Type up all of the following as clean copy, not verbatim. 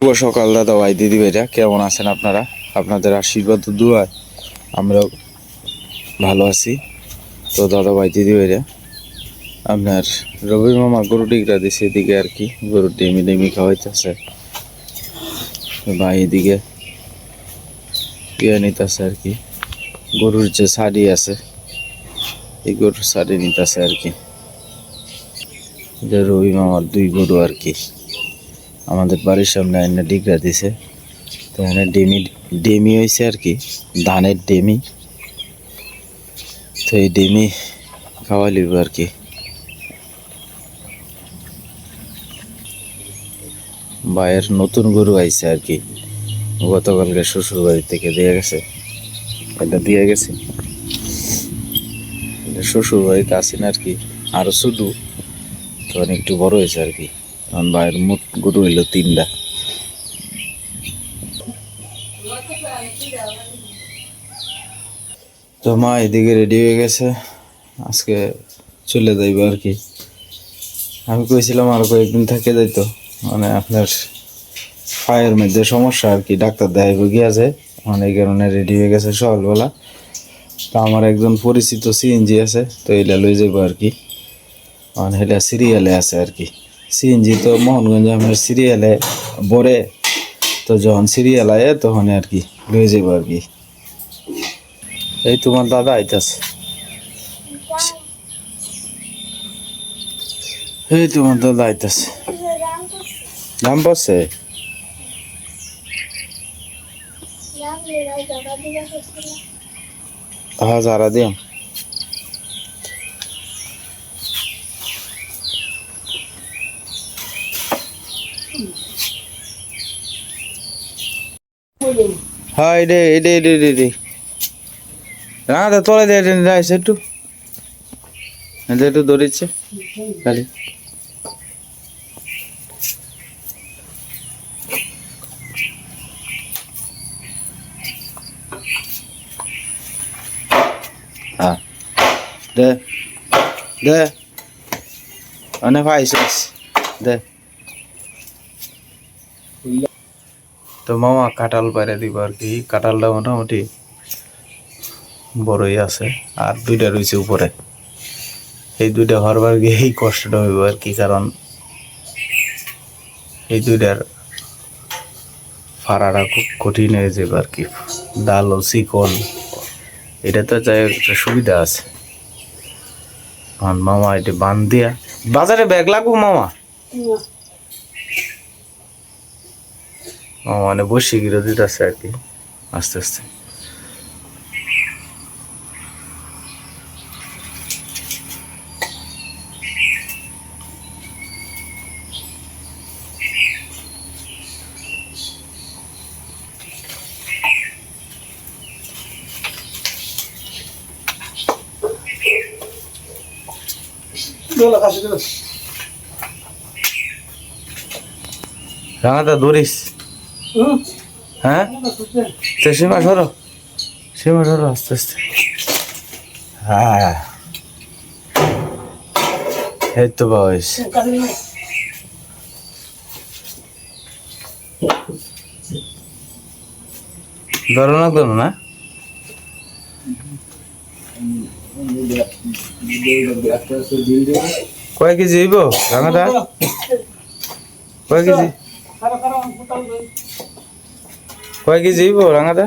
শুভ সকাল দাদা ভাই দিদি ভাইরা, কেমন আছেন আপনারা? আপনাদের আশীর্বাদ ও দুয়ায় আমরাও ভালো আছি। তো দাদা ভাই দিদি ভাইরা, আপনার রবি মামা গরু টিকরা দিছে এদিকে আর কি, গরু ডেমি ডেমি খাওয়াইতেছে ভাই, এদিকে ইয়ে নিতেছে আর কি, গরুর যে শাড়ি আছে এই গরুর শাড়ি নিতেছে আর কি। রবি মামার দুই গরু আর কি আমাদের বাড়ির সামনে এনে ডিগরা দিছে। তো এখানে ডেমি হয়েছে আর কি, ধানের ডেমি। তো এই ডেমি খাওয়া লিব আর কি। ভাইয়ের নতুন গরু আইছে আর কি, গতকালকে শ্বশুর বাড়ি থেকে দিয়ে গেছে। এটা দিয়ে গেছে শ্বশুর বাড়িতে আসেন আর কি, আরো শুধু তো একটু বড় হয়েছে আর কি। কারণ ভাইয়ের মোট গরু হইলো 3টা। তো মা এদিকে রেডি হয়ে গেছে, আজকে চলে যাইব আর কি। আমি কইছিলাম আরো কয়েকদিন থেকে যাইতো, মানে আপনার পায়ের মধ্যে সমস্যা আর কি, ডাক্তার দেখাইব গিয়া যায়, মানে এই কারণে রেডি হয়ে গেছে সকালবেলা। তো আমার একজন পরিচিত সিএনজি আছে, তো এইটা লই যাইব আর কি। মানে এটা সিরিয়ালে আছে আর কি। সিএনজি তো মোহনগঞ্জে আমার সিরিয়ালে বরে, তো যখন সিরিয়াল আয় তখন আর কি লই যাইব আর কি। এই তোমার দাদা আইতাছে, এই তোমার দাদা আইতাছে। দাম পড়ছে? হ্যাঁ, যারা দিম। হ্যাঁ, এডে রাঙাটা তোলা দিয়ে যাইছে একটু, একটু দৌড়িচ্ছে খালি। হ্যাঁ, দে দে অনেক পাইছিস, দে। তো মামা কাঁঠাল পাইরে দিব আর কি। কাঁঠালটা মোটামুটি বড়ই আছে, আর 2টা রয়েছে উপরে। এই 2টা হরবার গিয়েই কষ্টটা হইব আর কি, কারণ এই 2টার ফাড়াটা খুব কঠিন হয়ে যাবে আর কি। ডাল ও চিকন, এটা তো যাই একটা সুবিধা আছে। মামা এটা বান দিয়া বাজারে ব্যাগ লাগবো মামা। মামা মানে বসে গিয়ে দিতেছে আর কি আস্তে আস্তে। রাঙাটা ধরিস? হ্যাঁ, সীমা সরো, সীমা সরো আস্তে আস্তে। হ্যাঁ, এই তো বয়স। ধরো না, ধরো না। কয় কেজি হইব রাঙাটা? কয় কেজি, কয় কেজি হইব রাঙাটা?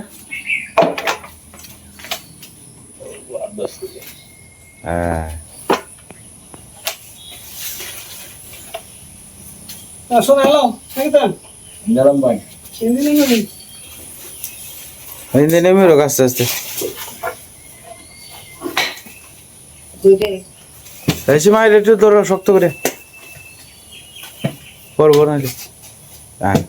হ্যাঁ, হিন্দি নেমে রোগ আস্তে আস্তে। এই মায়ের একটু ধরো শক্ত করে, করবো না। হ্যাঁ,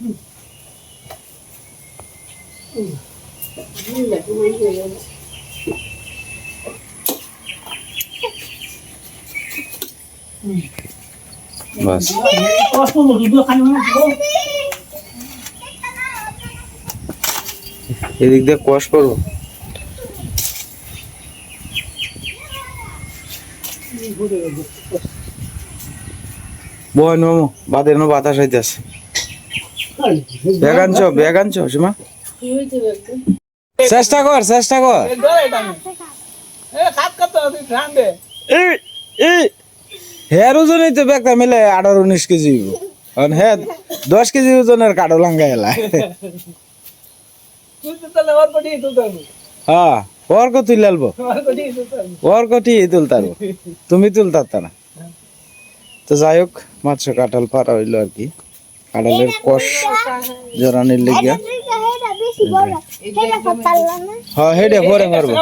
বাস এদিক দিয়ে কোয়াশ করবো। বয় নমো বাদের নো বাতাস হইতেছে। ব্যাগ আনছো সীমা চেষ্টা কর হের ওজনই তো ব্যাগটা মিলে 18-19 কেজি হ্যাঁ 10 কেজি ওজনের কাঠো লাঙ্গা এলা হ্যাঁ ওর কত তুলবো ওর কটি তুলতারবো তুমি তুলতার না তো যাই হোক মাত্র কাঁঠাল পাড়া হইলো আর কি কাঁঠালের কষ জোরানির লেগিয়া হ্যাঁ হেডে পরে মারবো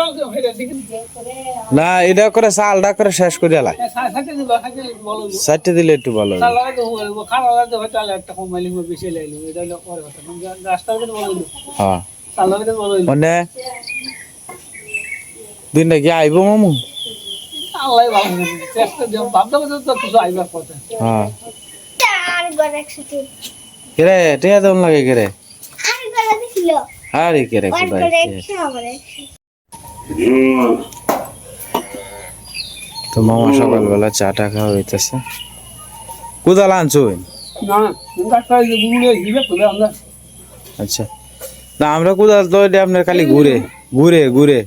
না এটা করে চালটা করে শেষ করে এলা সাইডে দিলে একটু ভালো হ্যাঁ মানে দিনটা কি আইব মামু হ্যাঁ কেরে টিয়া দম লাগে কেরে আরে কেরে তো মামা সকালবেলা চাটা খাওয়া হইতেছে কোদাল আনছো আচ্ছা না আমরা কোদাল তো আপনার খালি ঘুরে ঘুরে ঘুরে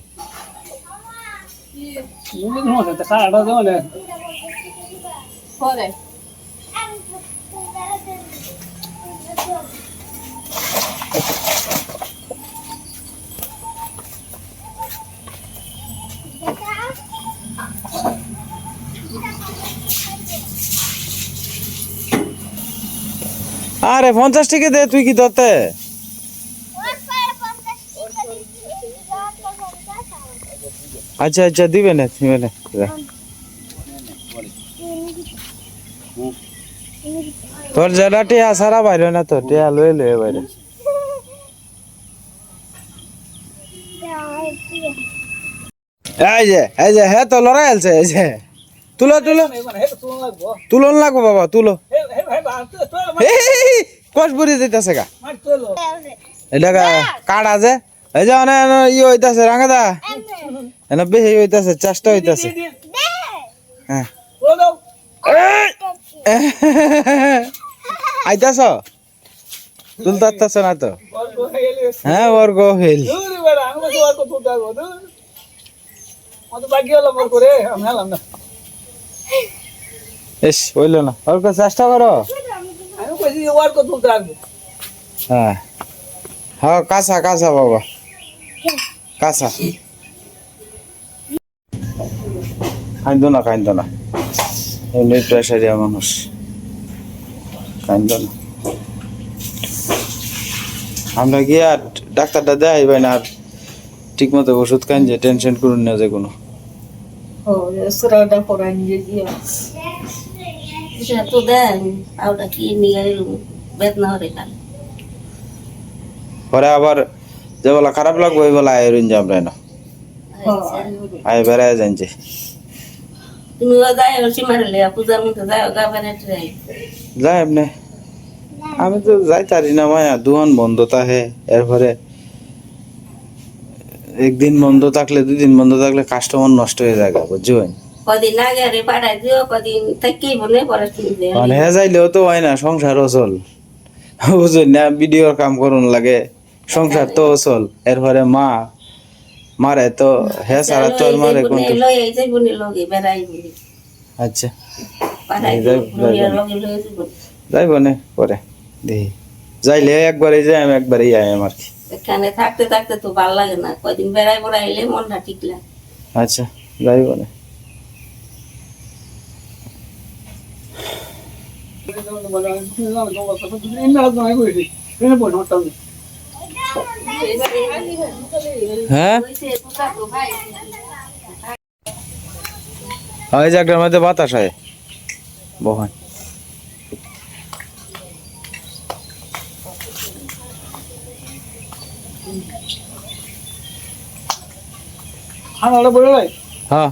আরে 50 টাকা দে তুই কি ধরতে আচ্ছা আচ্ছা দিবে না তোর যেটা টিয়া সারা বাইরে না তো টিয়া লয়ে লয়ে বাইরে এই যে হ্যাঁ তো লড়াই আছে এই যে তুলো তুলন লাগবো বাবা তুলো কষ বুড়ি দিতেছে গা এটা কাঠ আছে এই যে অনেক ইয়ে হইতাছে রাঙাদা এনে বেশি হইতাছে চেষ্টা হইতাছে হ্যাঁ আইতাছ তুলতাছ না তো হ্যাঁ ওর গো হেল এস হইল না ওর চেষ্টা করো হ্যাঁ হ্যাঁ কাঁচা কাঁচা বাবা কাঁচা কাইন্দ না এমনি প্রেশারিয়া মানুষ কাইন্দ না আমরা গিয়ে আর ডাক্তারটা দেখাই ভাই না আর ঠিক মতো ওষুধ খান যে টেনশন করুন না যে কোনো পরে আবার যে বলা খারাপ লাগবে ওই বলা আয় রইন আমরা না আয় বেড়ায় জানছে যাই এমনি আমি তো যাই তারি না মায়া দুহান বন্ধ থাকে এরপরে একদিন বন্ধ থাকলে 2 দিন বন্ধ থাকলে কাস্টমার নষ্ট হয়ে যায় বুঝছেন কদিন আগে আরে পাঠাই দিও কদিন থেকেই মনে পড়ে মানে হ্যাঁ যাইলেও তো হয় না সংসার চল বুঝছেন না ভিডিওর কাম করুন লাগে সংসার তো চল এরপরে মারে তো হ্যাঁ সারা তো মারে কোন লই এই যে বনি লগে বেড়াই বলি আচ্ছা পাঠাই দিও লগে লই যাইব না পরে দেখি যাইলে একবারই যাই আমি একবারই আই আমার কি এখানে থাকতে থাকতে তো ভালো লাগে না কয়দিন বেড়াই বেড়াইলে মনটা ঠিক লাগে আচ্ছা যাইব না হ্যাঁ ওই জায়গার মধ্যে বাতাস হয় বহান হ্যাঁ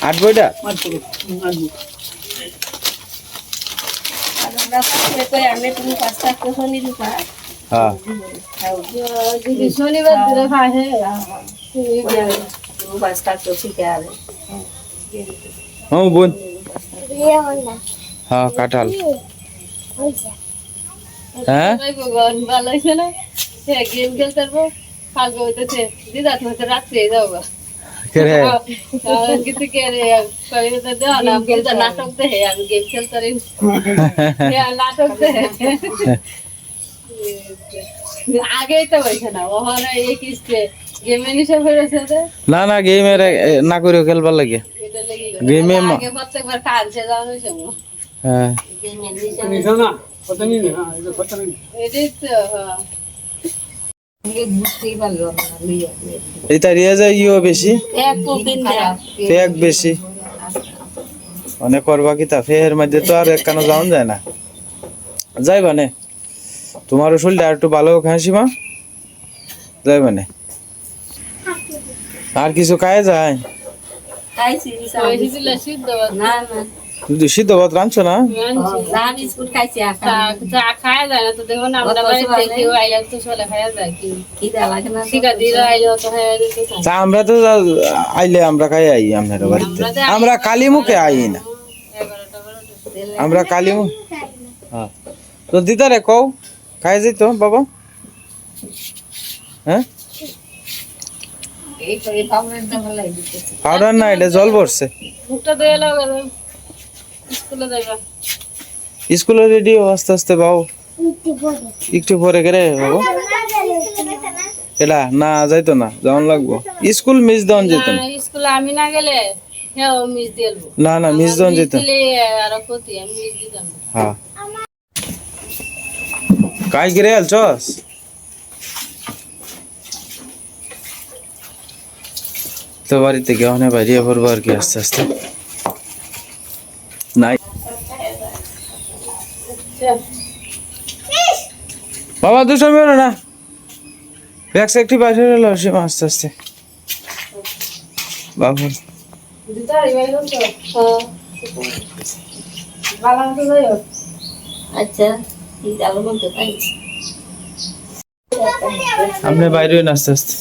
8 বইটা হ্যাঁ শনিবার দিলে হ্যাঁ বোন হ্যাঁ কাঁঠাল হ্যাঁ ভালো হয়েছে না গেম খেলতে পারবো কালকে হইতেছে দিদা তুমি তো রাত্রে যাবো কে রে কিছু কে রে নাটক দেখে আমি গেম খেলতে পারি নাটক দেখে আগেই তো হয়েছে না ওখানে এই কিস্তে গেমে নিশা হয়েছে না না গেমের না করেও খেলবার লাগে গেমে আগে প্রত্যেকবার কাঁদছে যাওয়া হয়েছে হ্যাঁ গেমের নিশা এটাই তো বুঝতেই পারলো এটা রিয়াজা ইও বেশি এক প্রোটিন দেয়া ফেক বেশি অনেক করবা কি তা ফের মধ্যে তো আর একখানো যাওন যায় না যাইবা নে তোমার শরীরটা আর একটু ভালো খাসি মা যাইবা নে আর কিছু খায় যায় খাইছি না না তুই সিদ্ধ ভাত রাঁধছো না চা বিস্কুট খাইছি চা খাওয়া যায় না তো দেখো না আমরা বাড়িতে কেউ আইলে তো চলে খাওয়া যায় কি খিদা লাগে না ঠিক আছে দিদা আইলে তো খাওয়া দিতে চা আমরা তো আইলে আমরা খাই আই আপনার বাড়িতে আমরা কালী মুখে আই না আমরা কালী মুখ হ্যাঁ তো দিদা রে কও খাই যেত বাবা হ্যাঁ এই পাউডারটা ভালো লাগে পাউডার না এটা জল পড়ছে মুখটা ধুয়ে লাও স্কুলে যাইবা স্কুলে রেডি আস্তে আস্তে বাবু একটু পরে গেলে বাবু এটা না যাইতো না যাওয়ান লাগবো স্কুল মিস দেওয়ান যেত না স্কুলে আমি না গেলে হ্যাঁ মিস দিলবো না না মিস দেওয়ান যেত দিলে আর কত আমি মিস দিতাম হ্যাঁ কাই গিরে আলছস তো বাড়িতে গিয়ে অনেক বাইরে পড়বো আর কি আস্তে আস্তে নাই বাবা দুশো মেরো না ব্যাগ একটি বাইরে এলো সীমা আস্তে আস্তে বাবু আচ্ছা যাবো বলতে তাই আপনি বাইরে আস্তে আস্তে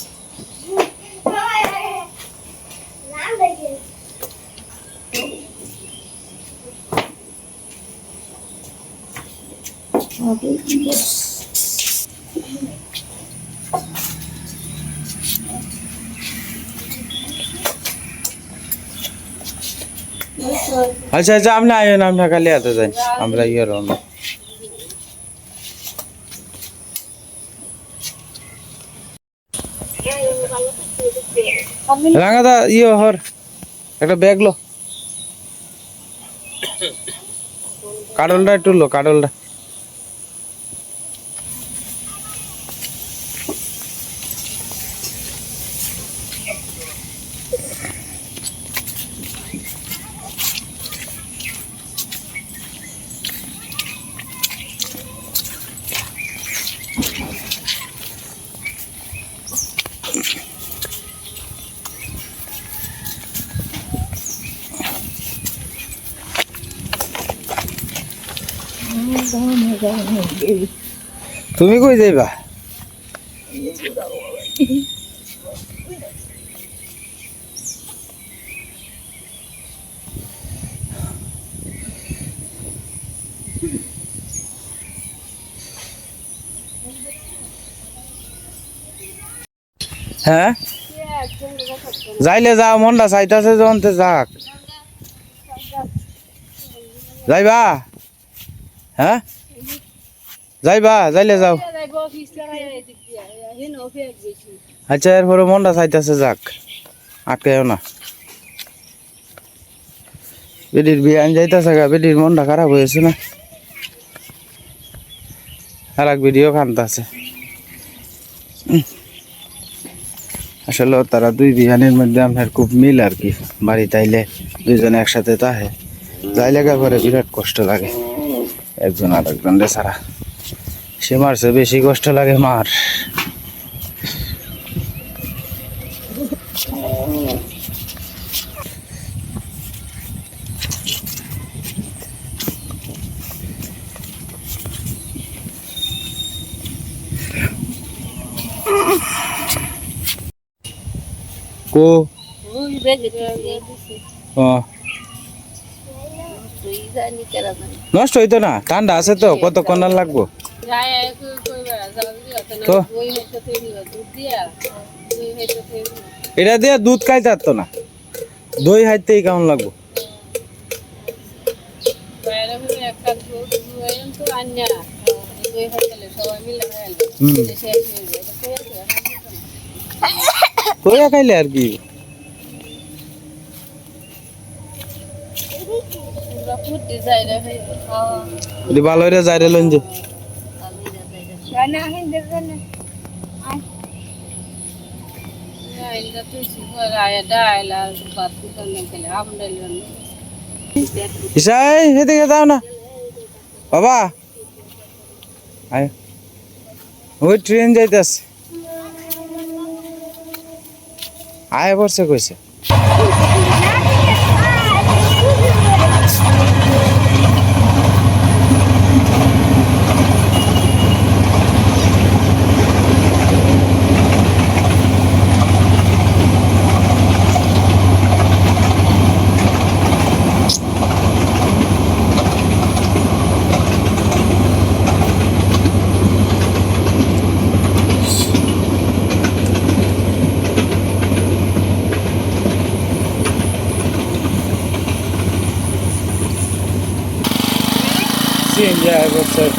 আচ্ছা আচ্ছা আপনি আইন আমরা কালি হাতে যাই আমরা ইয়ে রওনা রাঙাদা ইয়ে হর একটা ব্যাগ লো কাডলটা একটু লো কাডলটা তুমি কই যাইবা হ্যাঁ যাইলে যাও মনটা চাইতাছে যখন যাক যাইবা হ্যাঁ যাইবা যাইলে যাও আচ্ছা এরপরে মনটা চাইতেছে যাক আটকেও না বেডির বিয়ে আন যাইতেছে গা বেডির মনটা খারাপ হয়েছে না আর এক ভিডিও কানতেছে আসলে তারা দুই বিহানের মধ্যে আপনার খুব মিল আর কি বাড়িতে আইলে দুইজনে একসাথে তাহে যাইলে পরে বিরাট কষ্ট লাগে একজন আর একজনের ছাড়া সে মারছে বেশি কষ্ট লাগে মার কো ও নষ্ট হইতো না, ঠান্ডা আছে তো, কতক্ষণ আর লাগবো তো। এটা দিয়ে দুধ খাইতে পারতো না, দই হাইতেই কেমন লাগবো। কইয়া খাইলে আর কি ভালো হইরে যাইরে লইন যে ইসাই এদিকে যাও না বাবা, আয় ওই ট্রেন যাইতেছে, আয় পড়ছে কইছে। Enjoy yourself.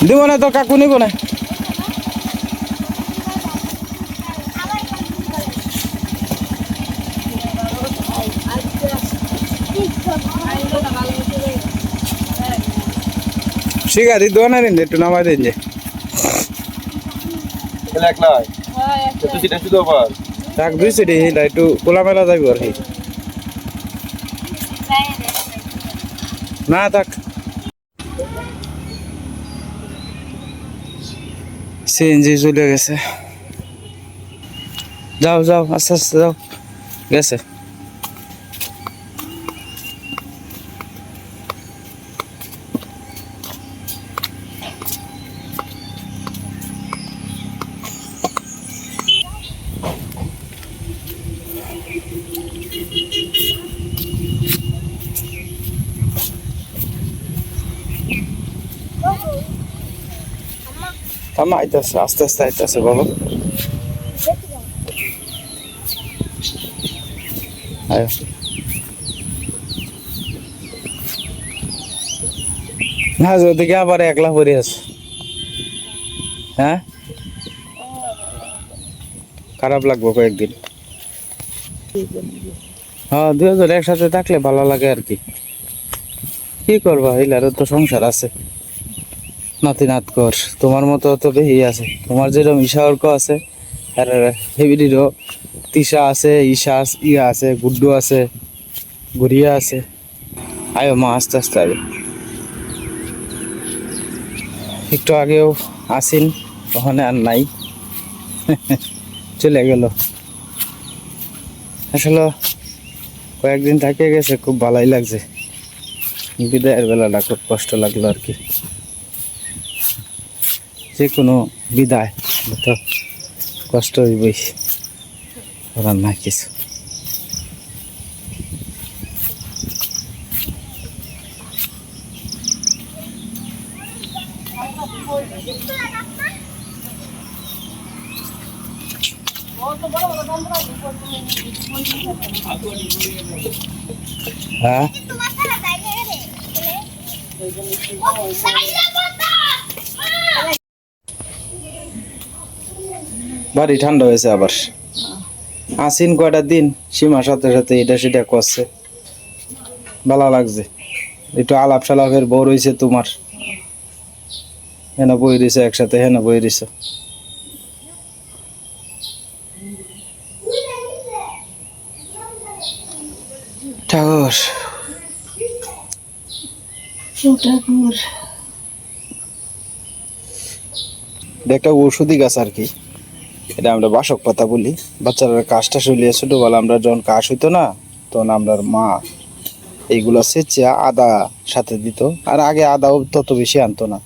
দিব না তো, কাকু নিব না। শিকারি দোয়ানা দিন একটু নামাই দিন যে থাক দুই সিটি হিলা একটু খোলামেলা যাইব আর কি না থাক। সিএনজি চলে গেছে, যাও যাও আস্তে আস্তে যাও, গেছে। থামা আইতাছে, আস্তে আস্তে আইতাছে বাবা। আয় না ওদিকে আবার একলা পড়ে আছে। হ্যাঁ খারাপ লাগবো কয়েকদিন। হ্যাঁ 2000 একসাথে থাকলে ভালো লাগে আর কি। কি করবা, হিলারও তো সংসার আছে, নাতি নাত কর, তোমার মতো তো বেশি আছে। তোমার যেরকম ঈশা অর্ক আছে, আর হেবিডিরও তিশা আছে, ঈশা ইয়া আছে, গুড্ডু আছে, গুড়িয়া আছে। আয়ো মা আস্তে আস্তে আয়ো। একটু আগেও আসিন, ওখানে আর নাই, চলে গেল। আসলে কয়েকদিন থাকে গেছে, খুব ভালোই লাগছে। বিদায়ের বেলাটা খুব কষ্ট লাগলো আর কি। যে কোনো বিদায় তো কষ্ট হইবই, করার না কিছু। হ্যাঁ বাড়ি ঠান্ডা হয়েছে আবার। আসিন কয়টা দিন সীমার সাথে সাথে এটা সেটা করছে, ভালো লাগছে। একটু আলাপ সালাপের বউ রয়েছে তোমার, হেন বই রয়েছে একসাথে, হেন বই রয়েছে। ঠাকুর ঠাকুর এটা একটা ঔষধি গাছ আর কি। এটা আমরা বাসক পাতা বলি। বাচ্চারা কাশটা শুলিয়ে ছোটোবেলা আমরা যখন কাশ হইতো না, তখন আমরা মা এইগুলো সেচে আদা সাথে দিত। আর আগে আদাও তত বেশি আনতো না।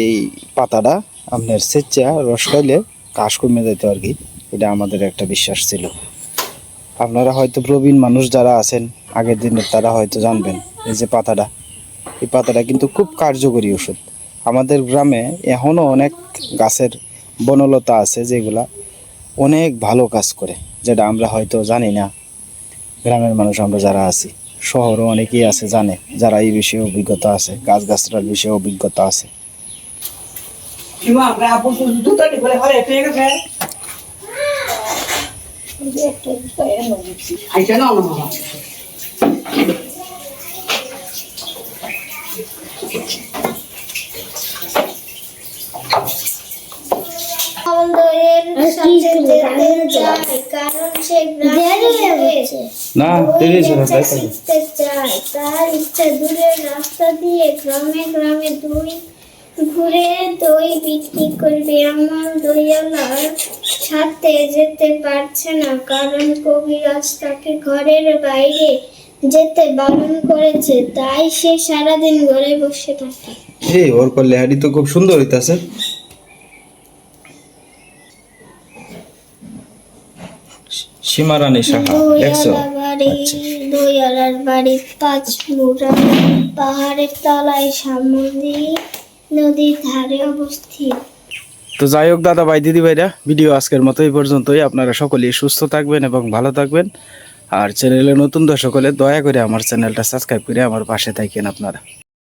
এই পাতাটা আপনার সেচে রস খাইলে কাশ কমে যেত আর কি। এটা আমাদের একটা বিশ্বাস ছিল। আপনারা হয়তো প্রবীণ মানুষ যারা আছেন আগের দিনের, তারা হয়তো জানবেন এই যে পাতাটা, এই পাতাটা কিন্তু খুব কার্যকরী ওষুধ। আমাদের গ্রামে এখনও অনেক গাছের বনলতা আছে যেগুলা অনেক ভালো কাজ করে, যেটা আমরা হয়তো জানি না। গ্রামের মানুষ আমরা যারা আছি, শহরও অনেকেই আছে জানে, যারা এই বিষয়ে অভিজ্ঞতা আছে, গাছগাছড়ার বিষয়ে অভিজ্ঞতা আছে। কারণ সে গ্রামে না শিখতে চায়, তার ইচ্ছা দূরের রাস্তা দিয়ে গ্রামে গ্রামে দই ঘুরে দই বিক্রি করবে। এমন দইওয়ালার সাথে যেতে পারছে না, কারণ কবিরাজ তাকে ঘরের বাইরে যেতে বারণ করেছে। তাই সে সারাদিন ঘরে বসে থাকে। ওর লেহাটি তো খুব সুন্দর হইতাছে। সীমারানী শাখা দেখছো? দইয়ালার বাড়ি 5 মুড়া পাহাড়ের তলায় সামুদ্রি নদীর ধারে অবস্থিত। তো যাই হোক দাদা ভাই দিদি ভাইরা, ভিডিও আজকের মতো এই পর্যন্তই। আপনারা সকলেই সুস্থ থাকবেন এবং ভালো থাকবেন। আর চ্যানেলে নতুন দর্শক হলে দয়া করে আমার চ্যানেলটা সাবস্ক্রাইব করে আমার পাশে থাকেন আপনারা।